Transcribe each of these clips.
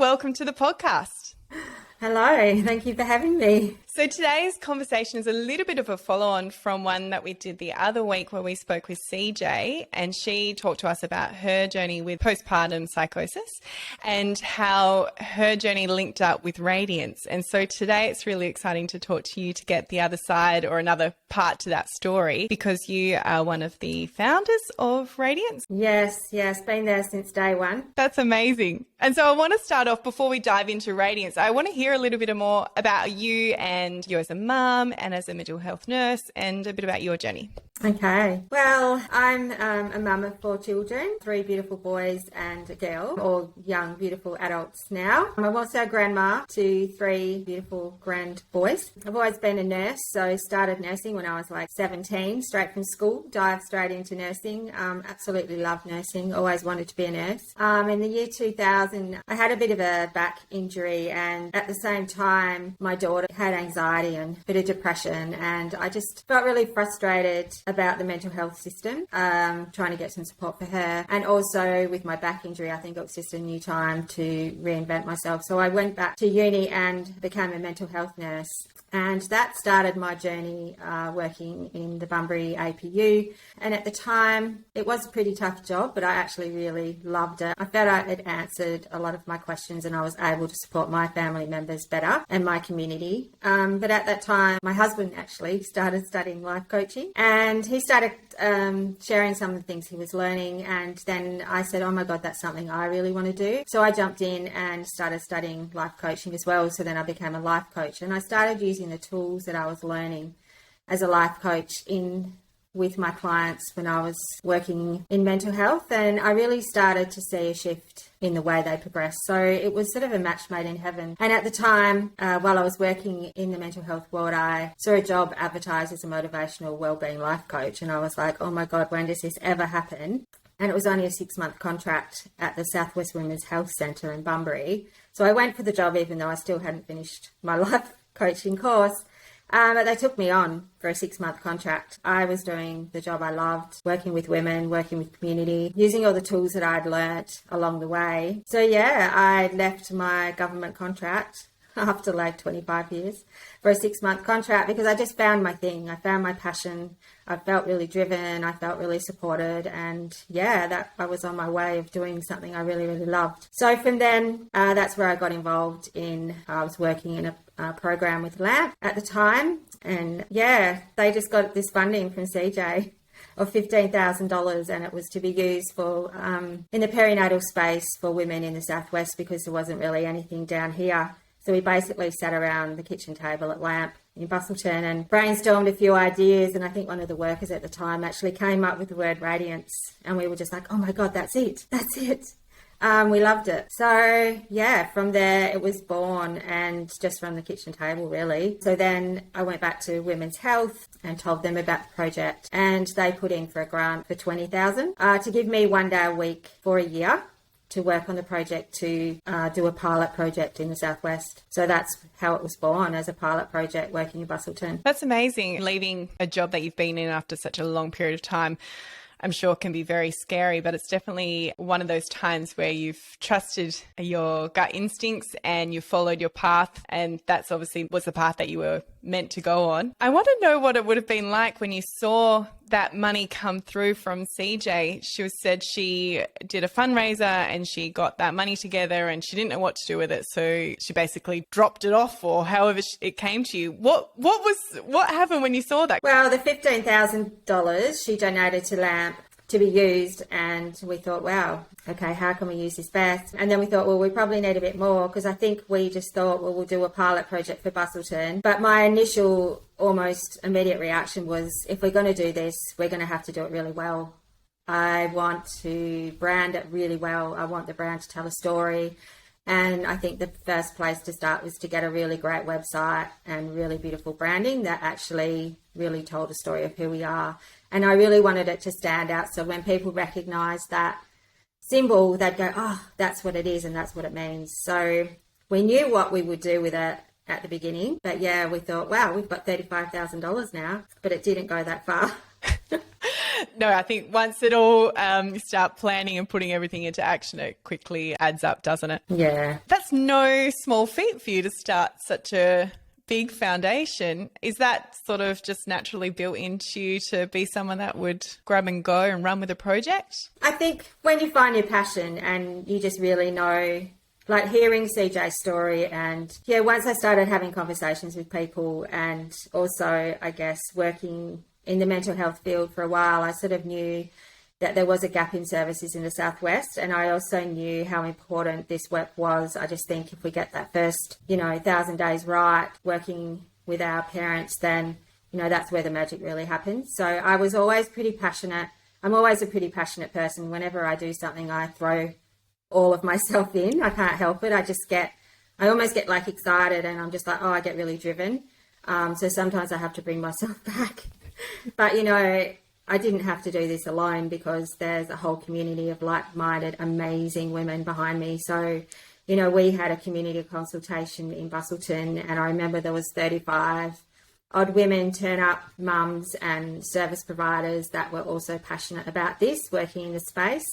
welcome to the podcast. Hello, thank you for having me. So today's conversation is a little bit of a follow-on from one that we did the other week where we spoke with CJ, and she talked to us about her journey with postpartum psychosis and how her journey linked up with Radiance. And so today it's really exciting to talk to you to get the other side or another part to that story, because you are one of the founders of Radiance. Yes, been there since day one. That's amazing. And so I want to start off, before we dive into Radiance, I want to hear a little bit more about you and you as a mum and as a mental health nurse, and a bit about your journey. Okay. Well, I'm a mum of 4 children, 3 beautiful boys and a girl, all young, beautiful adults now. I'm also a grandma to 3 beautiful grand boys. I've always been a nurse, so started nursing when I was like 17, straight from school, dived straight into nursing. Absolutely loved nursing, always wanted to be a nurse. In the year 2000, I had a bit of a back injury, and at the same time, my daughter had anxiety and a bit of depression, and I just felt really frustrated about the mental health system, trying to get some support for her. And also with my back injury, I think it was just a new time to reinvent myself. So I went back to uni and became a mental health nurse. And that started my journey working in the Bunbury APU. And at the time, it was a pretty tough job, but I actually really loved it. I felt it answered a lot of my questions, and I was able to support my family members better and my community. But at that time, my husband actually started studying life coaching, and he started sharing some of the things he was learning. And then I said, oh my God, that's something I really want to do. So I jumped in and started studying life coaching as well. So then I became a life coach, and I started using the tools that I was learning as a life coach with my clients when I was working in mental health, and I really started to see a shift in the way they progressed. So it was sort of a match made in heaven. And at the time, while I was working in the mental health world, I saw a job advertised as a motivational wellbeing life coach, and I was like, oh my God, when does this ever happen? And it was only a 6-month contract at the Southwest Women's Health Centre in Bunbury. So I went for the job even though I still hadn't finished my life coaching course. But they took me on for a 6-month contract. I was doing the job I loved, working with women, working with community, using all the tools that I'd learnt along the way. So yeah, I left my government contract after like 25 years for a 6-month contract because I just found my thing. I found my passion. I felt really driven. I felt really supported. And yeah, that I was on my way of doing something I really, really loved. So from then, that's where I got involved in, I was working in a program with LAMP at the time. And yeah, they just got this funding from CJ of $15,000, and it was to be used for in the perinatal space for women in the Southwest because there wasn't really anything down here. So we basically sat around the kitchen table at LAMP in Bustleton and brainstormed a few ideas. And I think one of the workers at the time actually came up with the word Radiance. And we were just like, oh my God, that's it. That's it. We loved it. So yeah, from there it was born, and just from the kitchen table really. So then I went back to Women's Health and told them about the project, and they put in for a grant for $20,000 to give me 1 day a week for a year to work on the project, to do a pilot project in the Southwest. So that's how it was born, as a pilot project working in Bustleton. That's amazing. Leaving a job that you've been in after such a long period of time, I'm sure can be very scary, but it's definitely one of those times where you've trusted your gut instincts and you followed your path, and that's obviously was the path that you were meant to go on. I want to know what it would have been like when you saw that money come through from CJ. She said she did a fundraiser and she got that money together and she didn't know what to do with it, so she basically dropped it off, or however it came to you. What happened when you saw that? Well, the $15,000 she donated to LAMP to be used, and we thought, wow, okay, how can we use this best? And then we thought, well, we probably need a bit more, because I think we just thought, well, we'll do a pilot project for Bustleton. But my initial almost immediate reaction was, if we're going to do this, we're going to have to do it really well. I want to brand it really well. I want the brand to tell a story. And I think the first place to start was to get a really great website and really beautiful branding that actually really told a story of who we are. And I really wanted it to stand out. So when people recognize that symbol, they'd go, oh, that's what it is and that's what it means. So we knew what we would do with it at the beginning. But yeah, we thought, wow, we've got $35,000 now. But it didn't go that far. No, I think once it all you start planning and putting everything into action, it quickly adds up, doesn't it? Yeah. That's no small feat for you to start such a big foundation. Is that sort of just naturally built into you to be someone that would grab and go and run with a project? I think when you find your passion and you just really know, like hearing CJ's story, and once I started having conversations with people, and also I guess working in the mental health field for a while, I sort of knew that there was a gap in services in the Southwest, and I also knew how important this work was. I just think if we get that first, 1,000 days right, working with our parents, then, that's where the magic really happens. So I was always pretty passionate. I'm always a pretty passionate person. Whenever I do something, I throw all of myself in. I can't help it. I almost get like excited, and I'm just like, I get really driven. So sometimes I have to bring myself back. But, I didn't have to do this alone, because there's a whole community of like-minded, amazing women behind me. So, we had a community consultation in Busselton, and I remember there was 35 odd women turn up, mums and service providers that were also passionate about this, working in the space.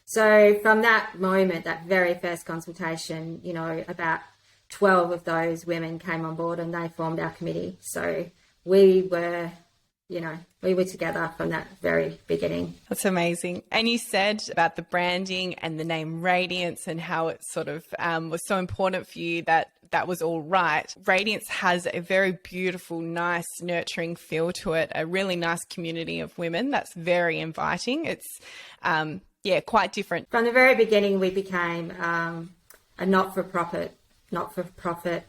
So from that moment, that very first consultation, about 12 of those women came on board and they formed our committee. So we were together from that very beginning. That's amazing. And you said about the branding and the name Radiance and how it sort of was so important for you that was all right. Radiance has a very beautiful, nice, nurturing feel to it, a really nice community of women that's very inviting. It's, quite different. From the very beginning, we became a not-for-profit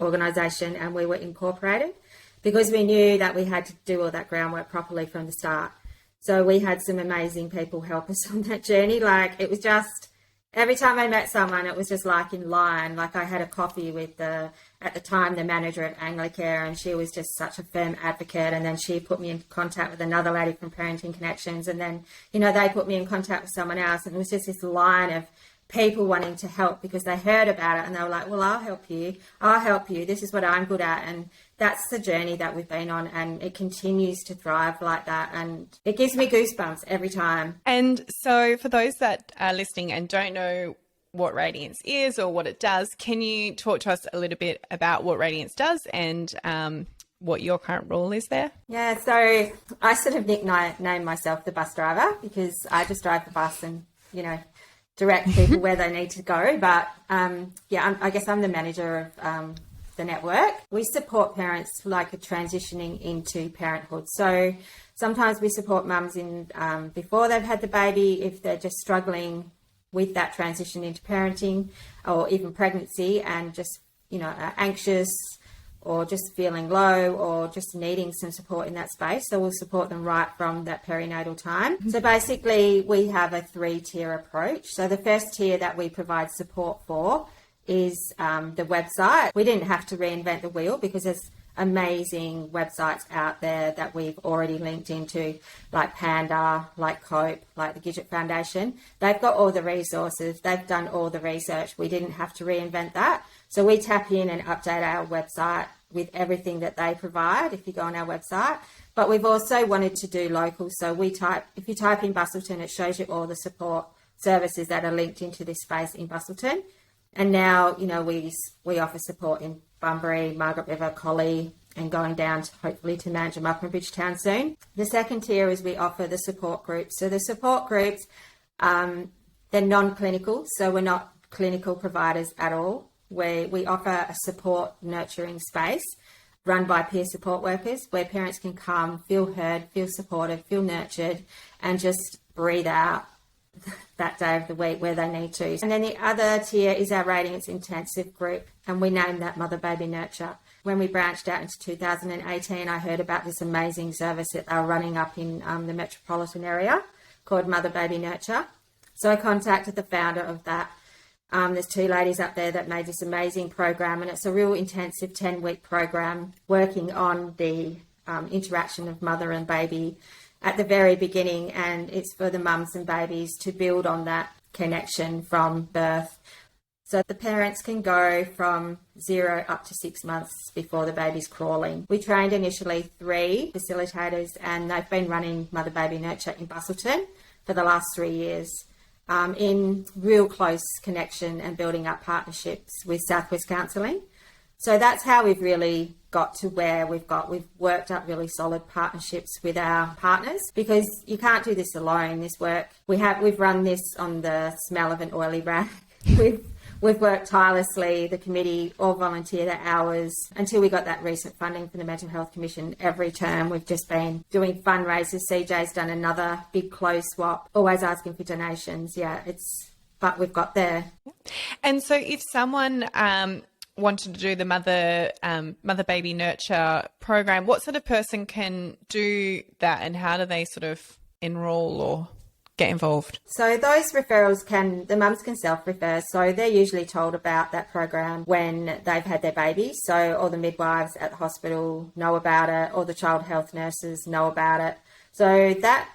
organisation, and we were incorporated, because we knew that we had to do all that groundwork properly from the start. So we had some amazing people help us on that journey. Like, it was just, every time I met someone, it was just like in line. Like, I had a coffee with at the time, the manager of Anglicare, and she was just such a firm advocate. And then she put me in contact with another lady from Parenting Connections. And then, they put me in contact with someone else. And it was just this line of people wanting to help because they heard about it and they were like, well, I'll help you. This is what I'm good at. And that's the journey that we've been on, and it continues to thrive like that. And it gives me goosebumps every time. And so for those that are listening and don't know what Radiance is or what it does, can you talk to us a little bit about what Radiance does and what your current role is there? Yeah, so I sort of nicknamed myself the bus driver, because I just drive the bus and, direct people where they need to go. But I guess I'm the manager of the network. We support parents like transitioning into parenthood. So sometimes we support mums in before they've had the baby, if they're just struggling with that transition into parenting or even pregnancy, and just are anxious or just feeling low or just needing some support in that space. So we'll support them right from that perinatal time. So basically we have a 3-tier approach. So the first tier that we provide support for is the website. We didn't have to reinvent the wheel, because there's amazing websites out there that we've already linked into, like Panda, like Cope, like the Gidget Foundation. They've got all the resources. They've done all the research. We didn't have to reinvent that. So we tap in and update our website with everything that they provide if you go on our website. But we've also wanted to do local. So if you type in Busselton, it shows you all the support services that are linked into this space in Busselton. And now, we offer support in Bunbury, Margaret River, Collie, and going down to hopefully to Manjimup and Bridgetown soon. The second tier is we offer the support groups. So the support groups, they're non-clinical, so we're not clinical providers at all. We offer a support nurturing space run by peer support workers, where parents can come, feel heard, feel supported, feel nurtured, and just breathe out that day of the week where they need to. And then the other tier is our Radiance intensive group, and we named that Mother Baby Nurture. When we branched out into 2018, I heard about this amazing service that they were running up in the metropolitan area called Mother Baby Nurture. So I contacted the founder of that. There's 2 ladies up there that made this amazing program, and it's a real intensive 10-week program working on the interaction of mother and baby at the very beginning, and it's for the mums and babies to build on that connection from birth. So the parents can go from 0 up to 6 months before the baby's crawling. We trained initially 3 facilitators, and they've been running Mother Baby Nurture in Busselton for the last 3 years, in real close connection and building up partnerships with Southwest Counselling. So that's how we've really got to where we've worked up really solid partnerships with our partners, because you can't do this alone. This work, we've run this on the smell of an oily rag. We've worked tirelessly, the committee all volunteer their hours until we got that recent funding from the Mental Health Commission. Every term we've just been doing fundraisers. CJ's done another big clothes swap, always asking for donations. But we've got there. And so if someone wanted to do the mother baby nurture program, what sort of person can do that, and how do they sort of enroll or get involved? So those referrals the mums can self-refer. So they're usually told about that program when they've had their baby. So all the midwives at the hospital know about it, or the child health nurses know about it. So that,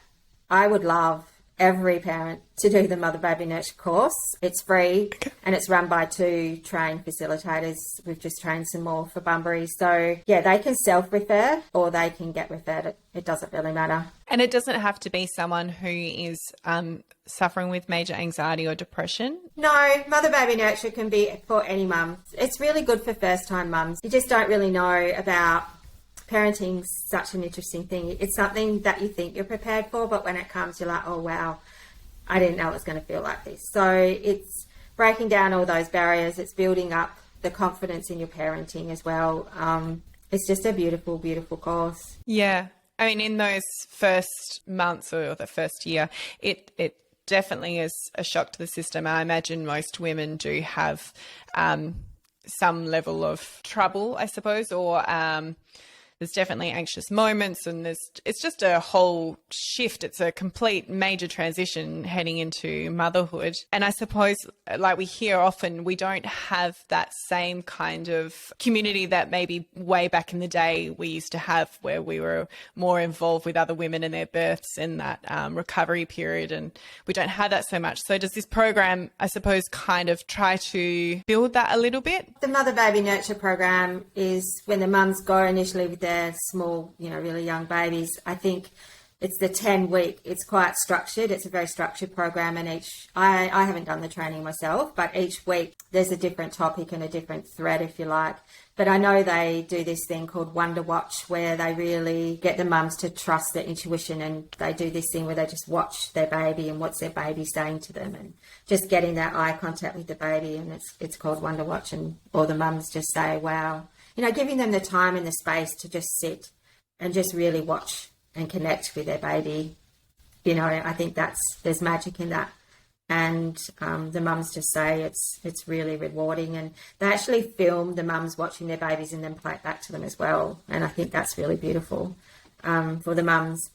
I would love every parent to do the Mother Baby Nurture course. It's free and it's run by 2 trained facilitators. We've just trained some more for Bunbury. So yeah, they can self-refer or they can get referred. It doesn't really matter. And it doesn't have to be someone who is suffering with major anxiety or depression? No, Mother Baby Nurture can be for any mum. It's really good for first-time mums. You just don't really know about parenting's such an interesting thing. It's something that you think you're prepared for, but when it comes, you're like, oh, wow, I didn't know it was going to feel like this. So it's breaking down all those barriers. It's building up the confidence in your parenting as well. It's just a beautiful, beautiful course. Yeah. I mean, in those first months or the first year, it definitely is a shock to the system. I imagine most women do have some level of trouble, I suppose, or there's definitely anxious moments, and it's just a whole shift. It's a complete major transition heading into motherhood. And I suppose, like we hear often, we don't have that same kind of community that maybe way back in the day we used to have, where we were more involved with other women and their births in that recovery period. And we don't have that so much. So does this program, I suppose, kind of try to build that a little bit? The Mother Baby Nurture program is when the mums go initially with their small, really young babies. I think it's the 10-week. It's quite structured. It's a very structured program, and I haven't done the training myself, but each week there's a different topic and a different thread, if you like. But I know they do this thing called Wonder Watch, where they really get the mums to trust their intuition, and they do this thing where they just watch their baby and what's their baby saying to them, and just getting that eye contact with the baby. And it's called Wonder Watch, and all the mums just say, wow. Giving them the time and the space to just sit and just really watch and connect with their baby. I think there's magic in that. And the mums just say it's really rewarding. And they actually film the mums watching their babies and then play it back to them as well. And I think that's really beautiful for the mums.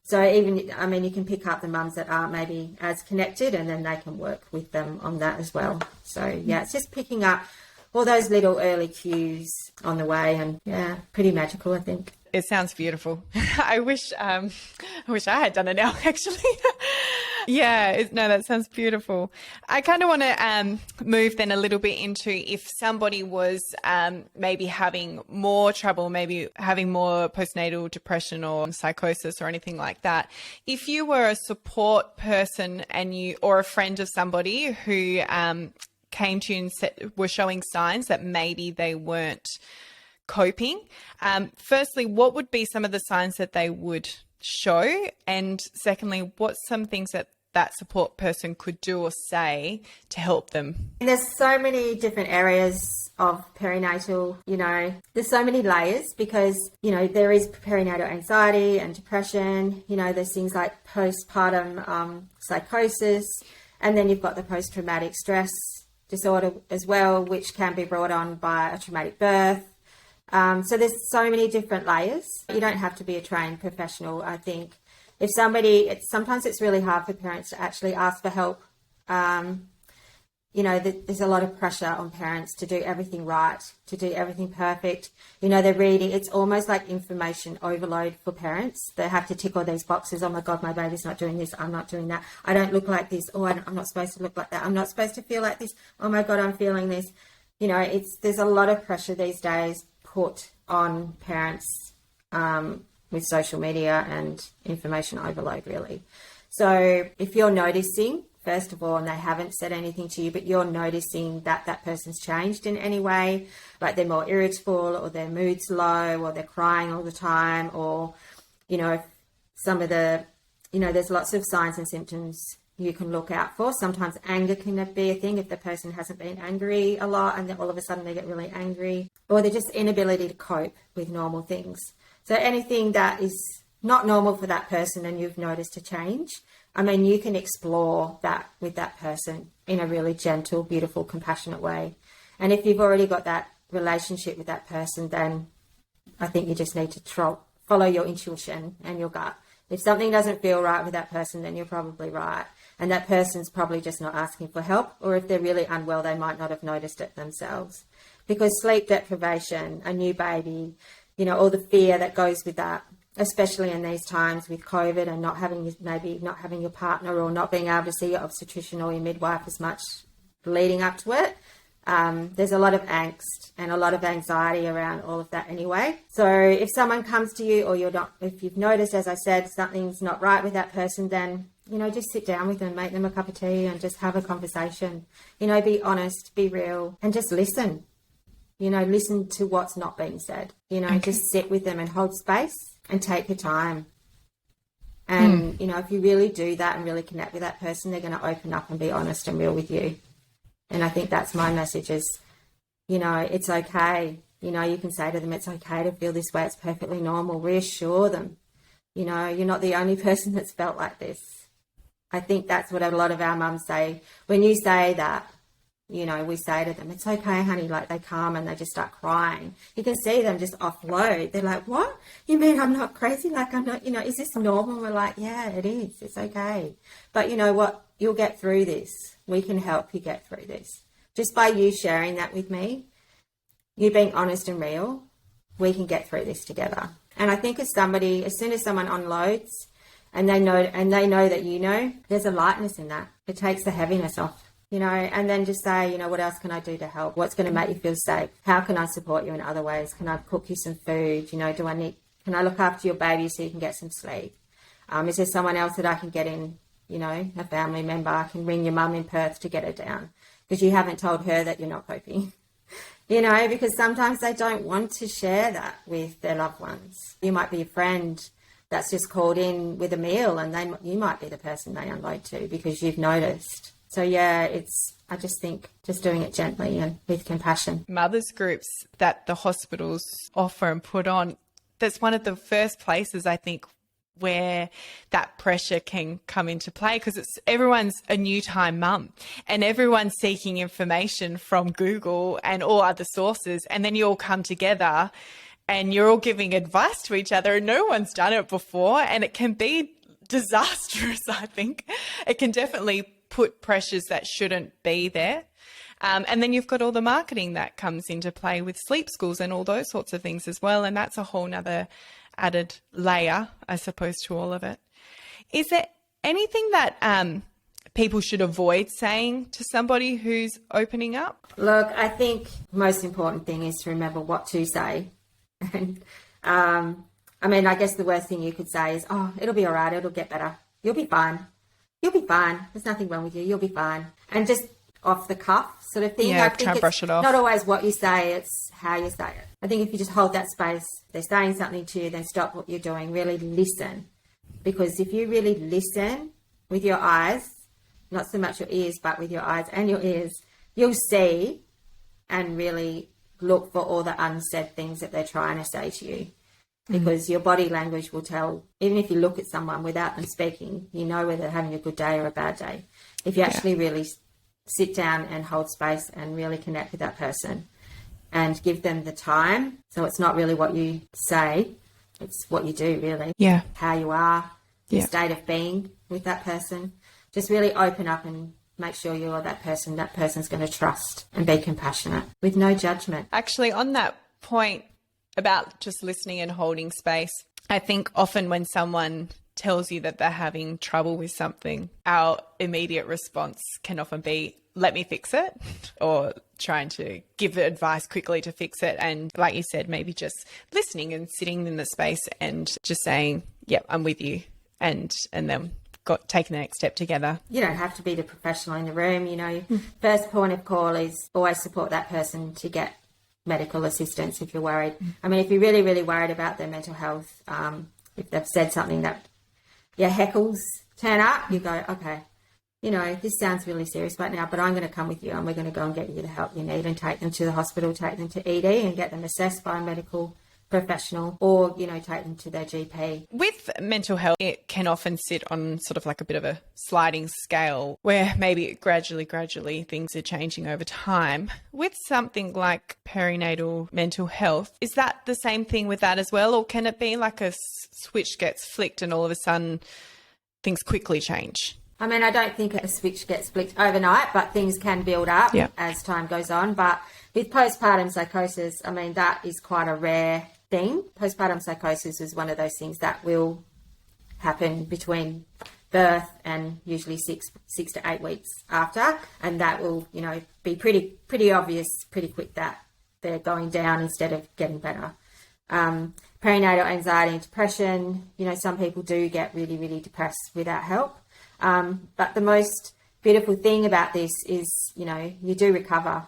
So you can pick up the mums that aren't maybe as connected, and then they can work with them on that as well. So, yeah, it's just picking up all those little early cues on the way, and yeah, pretty magical, I think. It sounds beautiful. I wish I had done it now, actually. That sounds beautiful. I kind of want to move then a little bit into if somebody was maybe having more trouble, maybe having more postnatal depression or psychosis or anything like that. If you were a support person or a friend of somebody who came to you and were showing signs that maybe they weren't coping, firstly, what would be some of the signs that they would show? And secondly, what's some things that support person could do or say to help them? There's so many different areas of perinatal, there's so many layers, because, there is perinatal anxiety and depression, there's things like postpartum psychosis, and then you've got the post-traumatic stress disorder as well, which can be brought on by a traumatic birth. So there's so many different layers. You don't have to be a trained professional. I think sometimes it's really hard for parents to actually ask for help. there's a lot of pressure on parents to do everything right, to do everything perfect. They're reading. It's almost like information overload for parents. They have to tick all these boxes. Oh my God, my baby's not doing this. I'm not doing that. I don't look like this. Oh, I'm not supposed to look like that. I'm not supposed to feel like this. Oh my God, I'm feeling this. There's a lot of pressure these days put on parents with social media and information overload, really. So if you're noticing, first of all, and they haven't said anything to you, but you're noticing that that person's changed in any way, like they're more irritable or their mood's low or they're crying all the time, or, some of the, there's lots of signs and symptoms you can look out for. Sometimes anger can be a thing if the person hasn't been angry a lot and then all of a sudden they get really angry, or they're just inability to cope with normal things. So anything that is not normal for that person and you've noticed a change, you can explore that with that person in a really gentle, beautiful, compassionate way. And if you've already got that relationship with that person, then I think you just need to follow your intuition and your gut. If something doesn't feel right with that person, then you're probably right. And that person's probably just not asking for help. Or if they're really unwell, they might not have noticed it themselves. Because sleep deprivation, a new baby, all the fear that goes with that, especially in these times with COVID and not having your partner or not being able to see your obstetrician or your midwife as much leading up to it. There's a lot of angst and a lot of anxiety around all of that anyway. So if someone comes to you or if you've noticed, as I said, something's not right with that person, then, just sit down with them, make them a cup of tea and just have a conversation. Be honest, be real, and just listen. Listen to what's not being said. Okay. Just sit with them and hold space and take your time. And, if you really do that and really connect with that person, they're going to open up and be honest and real with you. And I think that's my message is, it's okay. You can say to them, it's okay to feel this way. It's perfectly normal. Reassure them. You're not the only person that's felt like this. I think that's what a lot of our mums say. When you say that, we say to them, it's okay, honey, like they come and they just start crying. You can see them just offload. They're like, what? You mean I'm not crazy? Like I'm not, is this normal? We're like, yeah, it is. It's okay. But you know what? You'll get through this. We can help you get through this. Just by you sharing that with me, you being honest and real, we can get through this together. And I think as soon as someone unloads and they know that there's a lightness in that. It takes the heaviness off. And then just say, what else can I do to help? What's going to make you feel safe? How can I support you in other ways? Can I cook you some food? Can I look after your baby so you can get some sleep? Is there someone else that I can get in, a family member? I can ring your mum in Perth to get her down because you haven't told her that you're not coping. Because sometimes they don't want to share that with their loved ones. You might be a friend that's just called in with a meal and you might be the person they unload to because you've noticed. So, yeah, I just think just doing it gently and with compassion. Mothers groups that the hospitals offer and put on, that's one of the first places I think where that pressure can come into play because everyone's a new time mum and everyone's seeking information from Google and all other sources. And then you all come together and you're all giving advice to each other and no one's done it before. And it can be disastrous, I think. It can definitely put pressures that shouldn't be there. And then you've got all the marketing that comes into play with sleep schools and all those sorts of things as well. And that's a whole nother added layer, I suppose, to all of it. Is there anything that people should avoid saying to somebody who's opening up? Look, I think most important thing is to remember what to say. And I guess the worst thing you could say is, oh, it'll be all right. It'll get better. You'll be fine. You'll be fine. There's nothing wrong with you. You'll be fine. And just off the cuff sort of thing. Yeah, I think try and brush it off. Not always what you say, it's how you say it. I think if you just hold that space, they're saying something to you, then stop what you're doing. Really listen. Because if you really listen with your eyes, not so much your ears, but with your eyes and your ears, you'll see and really look for all the unsaid things that they're trying to say to you. Because your body language will tell, even if you look at someone without them speaking, you know whether they're having a good day or a bad day. If you actually really sit down and hold space and really connect with that person and give them the time. So it's not really what you say, it's what you do really. Yeah. How you are, your state of being with that person. Just really open up and make sure you're that person that person's going to trust and be compassionate with no judgment. Actually, on that point about just listening and holding space, I think often when someone tells you that they're having trouble with something, our immediate response can often be, let me fix it, or trying to give advice quickly to fix it. And like you said, maybe just listening and sitting in the space and just saying, yep, I'm with you. And then taking the next step together. You don't have to be the professional in the room. First point of call is always support that person to get medical assistance if you're worried. I mean, if you're really, really worried about their mental health, if they've said something that heckles turn up, you go, okay, this sounds really serious right now, but I'm going to come with you and we're going to go and get you the help you need and take them to the hospital, take them to ED and get them assessed by a medical professional, or, take them to their GP. With mental health, it can often sit on sort of like a bit of a sliding scale where maybe gradually things are changing over time. With something like perinatal mental health, is that the same thing with that as well? Or can it be like a switch gets flicked and all of a sudden things quickly change? I mean, I don't think a switch gets flicked overnight, but things can build up as time goes on. But with postpartum psychosis, I mean, that is quite a rare thing. Postpartum psychosis is one of those things that will happen between birth and usually six to 8 weeks after. And that will, be pretty obvious pretty quick that they're going down instead of getting better. Perinatal anxiety and depression, some people do get really, really depressed without help. But the most beautiful thing about this is, you do recover.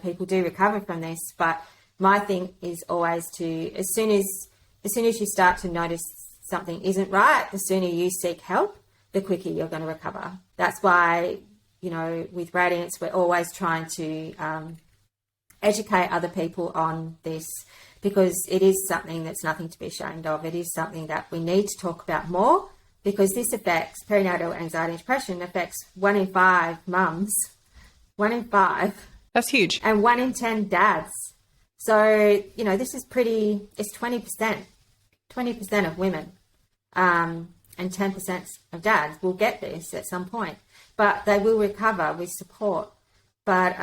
People do recover from this. But my thing is always to, as soon as you start to notice something isn't right, the sooner you seek help, the quicker you're going to recover. That's why, with Radiance, we're always trying to educate other people on this, because it is something that's nothing to be ashamed of. It is something that we need to talk about more, because this affects perinatal anxiety and depression, affects 1 in 5 mums, 1 in 5. That's huge. And 1 in 10 dads. So, this is it's 20% of women, and 10% of dads will get this at some point, but they will recover with support. But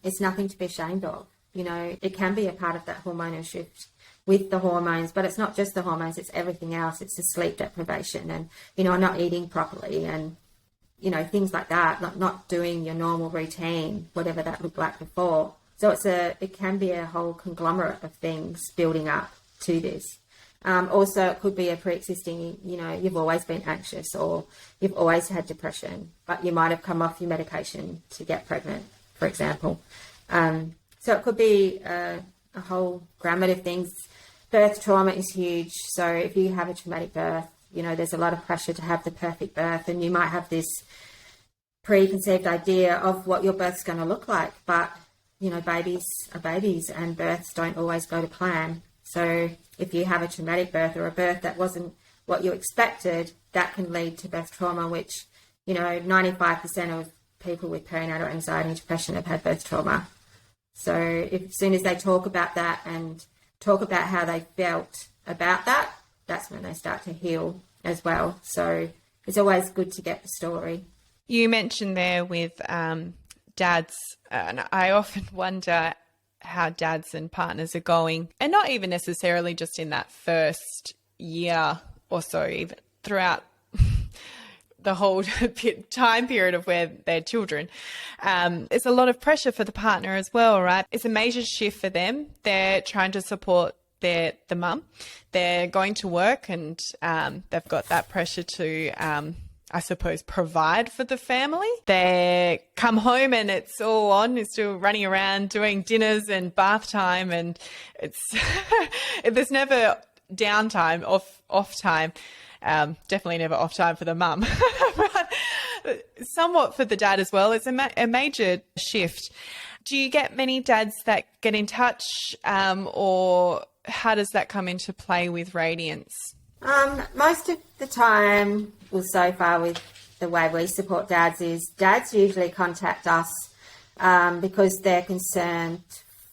it's nothing to be ashamed of. It can be a part of that hormonal shift with the hormones, but it's not just the hormones, it's everything else. It's the sleep deprivation and, not eating properly and, things like that, not doing your normal routine, whatever that looked like before. So it can be a whole conglomerate of things building up to this. Also, it could be a pre-existing, you've always been anxious or you've always had depression, but you might have come off your medication to get pregnant, for example. So it could be a whole gamut of things. Birth trauma is huge. So if you have a traumatic birth, there's a lot of pressure to have the perfect birth, and you might have this preconceived idea of what your birth's going to look like. But, babies are babies and births don't always go to plan. So if you have a traumatic birth or a birth that wasn't what you expected, that can lead to birth trauma, which, 95% of people with perinatal anxiety and depression have had birth trauma. So as soon as they talk about that and talk about how they felt about that, that's when they start to heal as well. So it's always good to get the story. You mentioned there with dads, and I often wonder how dads and partners are going, and not even necessarily just in that first year or so, even throughout the whole time period of where they're children. It's a lot of pressure for the partner as well, right? It's a major shift for them. They're trying to support the mum. They're going to work and they've got that pressure to, I suppose, provide for the family. They come home and it's all on. It's still running around doing dinners and bath time, and it's there's never downtime, off time. Definitely never off time for the mum, but somewhat for the dad as well. It's a major shift. Do you get many dads that get in touch, or how does that come into play with Radiance? Most of the time, well, so far with the way we support dads, is dads usually contact us because they're concerned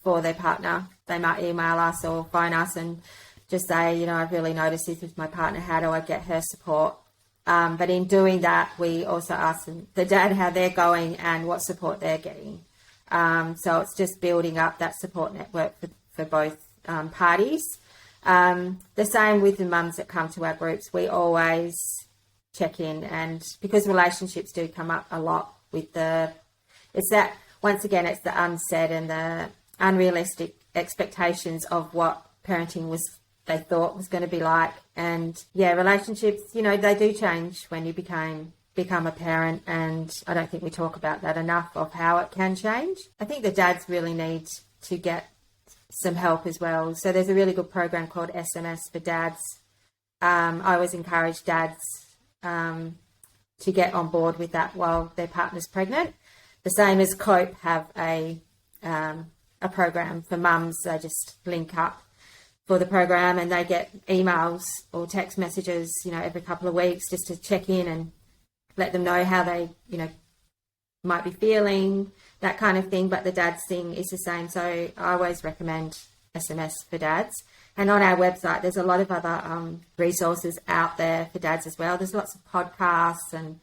for their partner. They might email us or phone us and just say, I've really noticed this with my partner. How do I get her support? But in doing that, we also ask the dad how they're going and what support they're getting. So it's just building up that support network for both parties. The same with the mums that come to our groups. We always check in, and because relationships do come up a lot with it's that, once again, it's the unsaid and the unrealistic expectations of what parenting they thought was going to be like. And yeah, relationships, they do change when you become a parent, and I don't think we talk about that enough, of how it can change. I think the dads really need to get some help as well. So there's a really good program called SMS for Dads. I always encourage dads to get on board with that while their partner's pregnant. The same as COPE have a program for mums. They just link up for the program, and they get emails or text messages, every couple of weeks, just to check in and let them know how they, might be feeling, that kind of thing. But the dads thing is the same. So I always recommend SMS for dads. And on our website, there's a lot of other resources out there for dads as well. There's lots of podcasts, and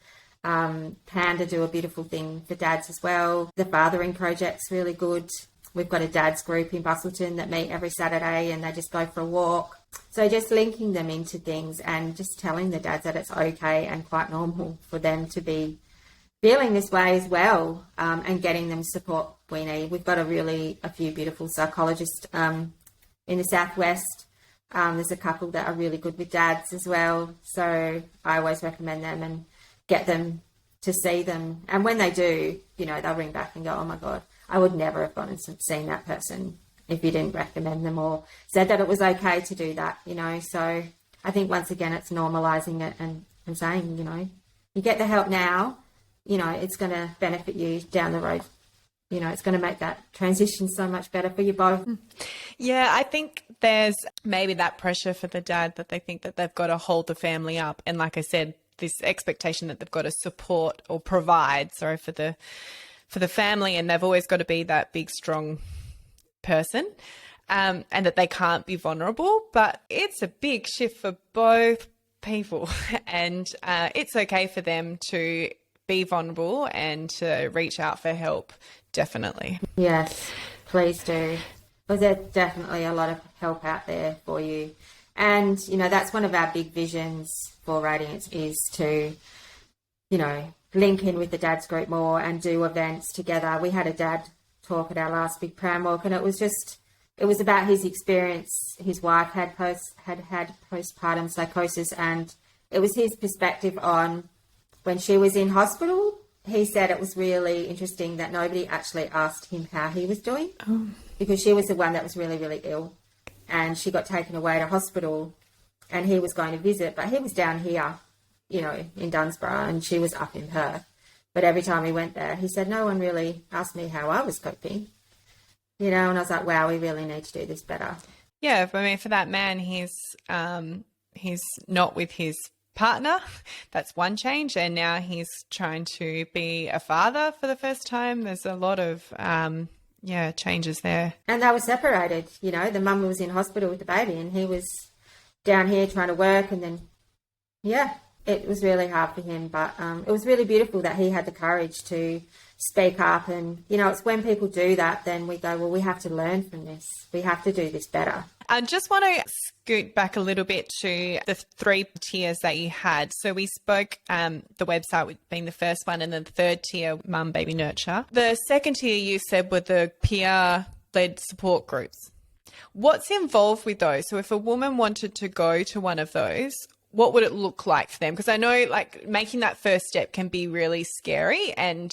Panda do a beautiful thing for dads as well. The Fathering Project's really good. We've got a dads group in Bustleton that meet every Saturday, and they just go for a walk. So just linking them into things and just telling the dads that it's okay and quite normal for them to be feeling this way as well, and getting them support we need. We've got a few beautiful psychologists in the Southwest. There's a couple that are really good with dads as well. So I always recommend them and get them to see them. And when they do, they'll ring back and go, oh my God, I would never have gone and seen that person if you didn't recommend them or said that it was okay to do that, So I think once again, it's normalising it and saying, you get the help now, it's going to benefit you down the road. It's going to make that transition so much better for you both. Yeah, I think there's maybe that pressure for the dad that they think that they've got to hold the family up. And like I said, this expectation that they've got to support or provide, for the family, and they've always got to be that big, strong person, and that they can't be vulnerable. But it's a big shift for both people, and it's okay for them to be vulnerable and to reach out for help, definitely. Yes, please do. Because there's definitely a lot of help out there for you. And, that's one of our big visions for Radiance, is to, link in with the dads group more and do events together. We had a dad talk at our last big pram walk, and it was about his experience. His wife had postpartum psychosis, and it was his perspective on when she was in hospital. He said it was really interesting that nobody actually asked him how he was doing, because she was the one that was really, really ill, and she got taken away to hospital, and he was going to visit, but he was down here, in Dunsborough, and she was up in Perth. But every time he went there, he said, no one really asked me how I was coping, and I was like, wow, we really need to do this better. Yeah, I mean, for that man, he's not with his partner. That's one change. And now he's trying to be a father for the first time. There's a lot of, changes there. And they were separated, the mum was in hospital with the baby, and he was down here trying to work. And then, it was really hard for him, but it was really beautiful that he had the courage to speak up. And, it's when people do that, then we go, well, we have to learn from this. We have to do this better. I just want to scoot back a little bit to the 3 tiers that you had. So we spoke the website being the first one, and then the third tier, Mum, Baby, Nurture. The second tier you said were the peer-led support groups. What's involved with those? So if a woman wanted to go to one of those, what would it look like for them? Because I know making that first step can be really scary, and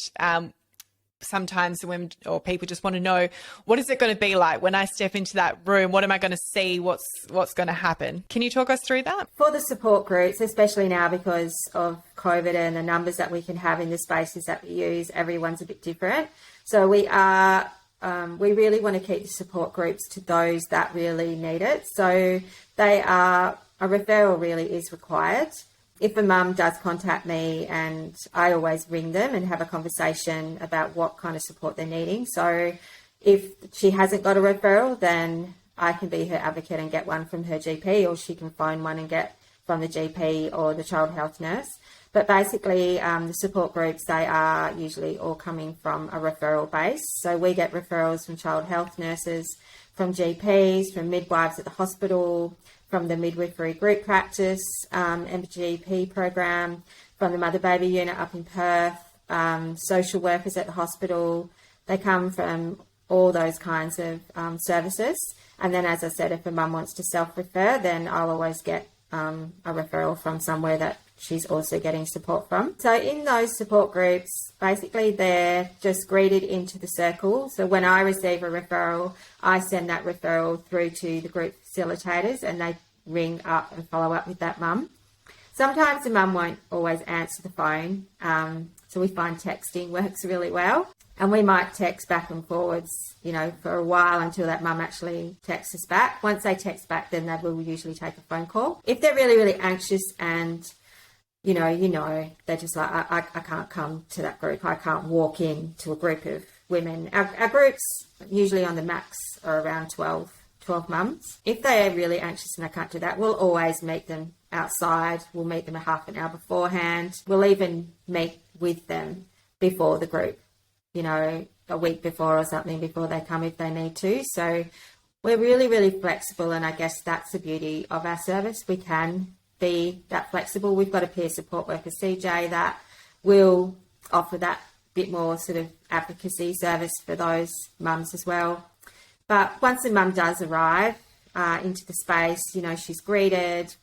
sometimes women or people just want to know, what is it going to be like when I step into that room? What am I going to see? What's going to happen? Can you talk us through that? For the support groups, especially now because of COVID and the numbers that we can have in the spaces that we use, everyone's a bit different. So we really want to keep the support groups to those that really need it. So a referral really is required. If a mum does contact me, and I always ring them and have a conversation about what kind of support they're needing. So if she hasn't got a referral, then I can be her advocate and get one from her GP, or she can phone one and get from the GP or the child health nurse. But basically, the support groups, they are usually all coming from a referral base. So we get referrals from child health nurses, from GPs, from midwives at the hospital, from the midwifery group practice, MGP program, from the mother-baby unit up in Perth, social workers at the hospital. They come from all those kinds of services. And then, as I said, if a mum wants to self-refer, then I'll always get a referral from somewhere that she's also getting support from. So in those support groups, basically they're just greeted into the circle. So when I receive a referral, I send that referral through to the group facilitators and they ring up and follow up with that mum. Sometimes the mum won't always answer the phone, so we find texting works really well. And we might text back and forwards, for a while until that mum actually texts us back. Once they text back, then they will usually take a phone call. If they're really, really anxious and, they're just like, I can't come to that group. I can't walk in to a group of women. Our groups, usually on the max, are around 12 mums. If they are really anxious and they can't do that, we'll always meet them outside. We'll meet them a half an hour beforehand. We'll even meet with them before the group, a week before or something, before they come if they need to. So we're really, really flexible, and I guess that's the beauty of our service. We can be that flexible. We've got a peer support worker, CJ, that will offer that bit more sort of advocacy service for those mums as well. But once the mum does arrive into the space, she's greeted.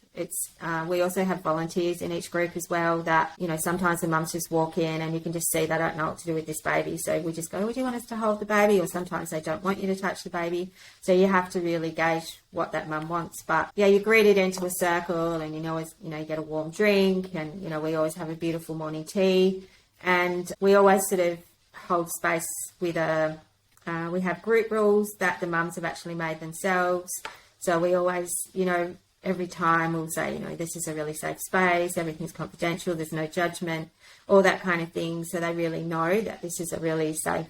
We also have volunteers in each group as well that, sometimes the mums just walk in and you can just see they don't know what to do with this baby. So we just go, would you want us to hold the baby? Or sometimes they don't want you to touch the baby. So you have to really gauge what that mum wants. But yeah, you're greeted into a circle and you get a warm drink and, we always have a beautiful morning tea. And we always sort of hold space with we have group rules that the mums have actually made themselves. So we always, every time we'll say, this is a really safe space, everything's confidential, there's no judgment, all that kind of thing. So they really know that this is a really safe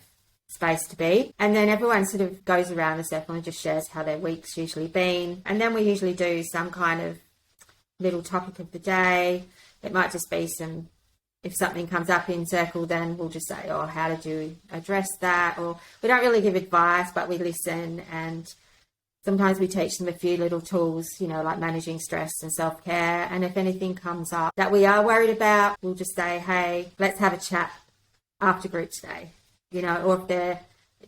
space to be. And then everyone sort of goes around the circle and just shares how their week's usually been. And then we usually do some kind of little topic of the day. It might just be if something comes up in circle, then we'll just say, how did you address that? Or we don't really give advice, but we listen, and sometimes we teach them a few little tools, like managing stress and self-care. And if anything comes up that we are worried about, we'll just say, hey, let's have a chat after group today. Or if they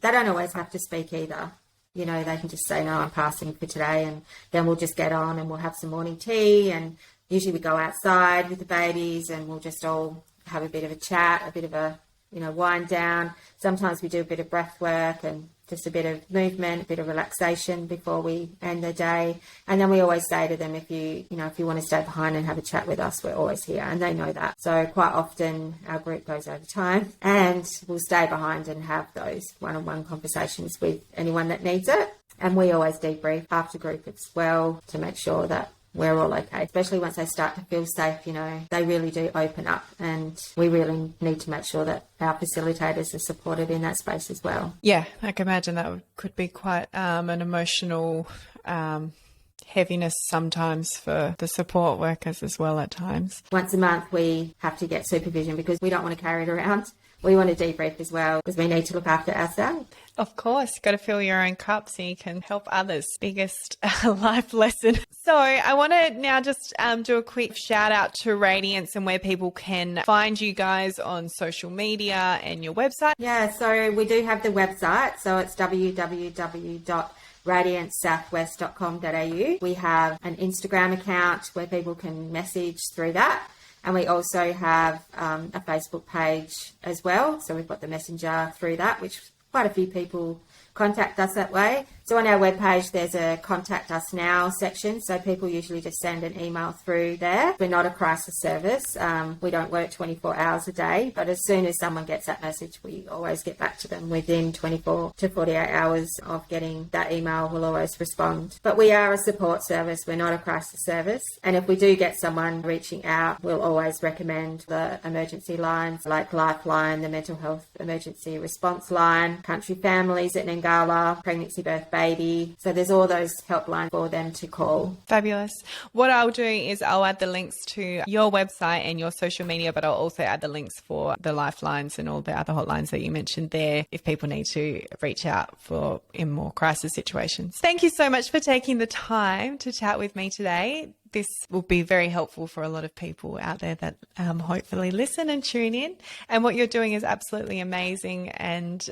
don't always have to speak either. They can just say, no, I'm passing for today. And then we'll just get on and we'll have some morning tea. And usually we go outside with the babies and we'll just all have a bit of a chat, a bit of a, wind down. Sometimes we do a bit of breath work and just a bit of movement, a bit of relaxation before we end the day. And then we always say to them, if you want to stay behind and have a chat with us, we're always here. And they know that. So quite often our group goes over time and we'll stay behind and have those one-on-one conversations with anyone that needs it. And we always debrief after group as well to make sure that we're all okay, especially once they start to feel safe. They really do open up, and we really need to make sure that our facilitators are supported in that space as well. Yeah, I can imagine that could be quite an emotional heaviness sometimes for the support workers as well at times. Once a month we have to get supervision because we don't want to carry it around. We want to debrief as well because we need to look after ourselves. Of course, you've got to fill your own cup so you can help others. Biggest life lesson. So I want to now just do a quick shout out to Radiance and where people can find you guys on social media and your website. Yeah, so we do have the website. So it's www.radiancesouthwest.com.au. We have an Instagram account where people can message through that. And we also have a Facebook page as well. So we've got the messenger through that, which quite a few people contact us that way. So on our webpage, there's a contact us now section. So people usually just send an email through there. We're not a crisis service. We don't work 24 hours a day, but as soon as someone gets that message, we always get back to them within 24 to 48 hours of getting that email. We'll always respond. But we are a support service. We're not a crisis service. And if we do get someone reaching out, we'll always recommend the emergency lines like Lifeline, the mental health emergency response line, Country Families, and then gala, pregnancy, birth, baby. So there's all those helplines for them to call. Fabulous. What I'll do is I'll add the links to your website and your social media, but I'll also add the links for the lifelines and all the other hotlines that you mentioned there if people need to reach out for in more crisis situations. Thank you so much for taking the time to chat with me today. This will be very helpful for a lot of people out there that hopefully listen and tune in. And what you're doing is absolutely amazing. And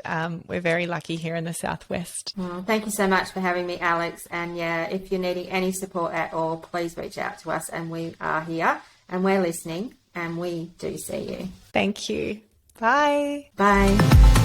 we're very lucky here in the Southwest. Well, thank you so much for having me, Alex. And yeah, if you're needing any support at all, please reach out to us. And we are here and we're listening and we do see you. Thank you. Bye. Bye.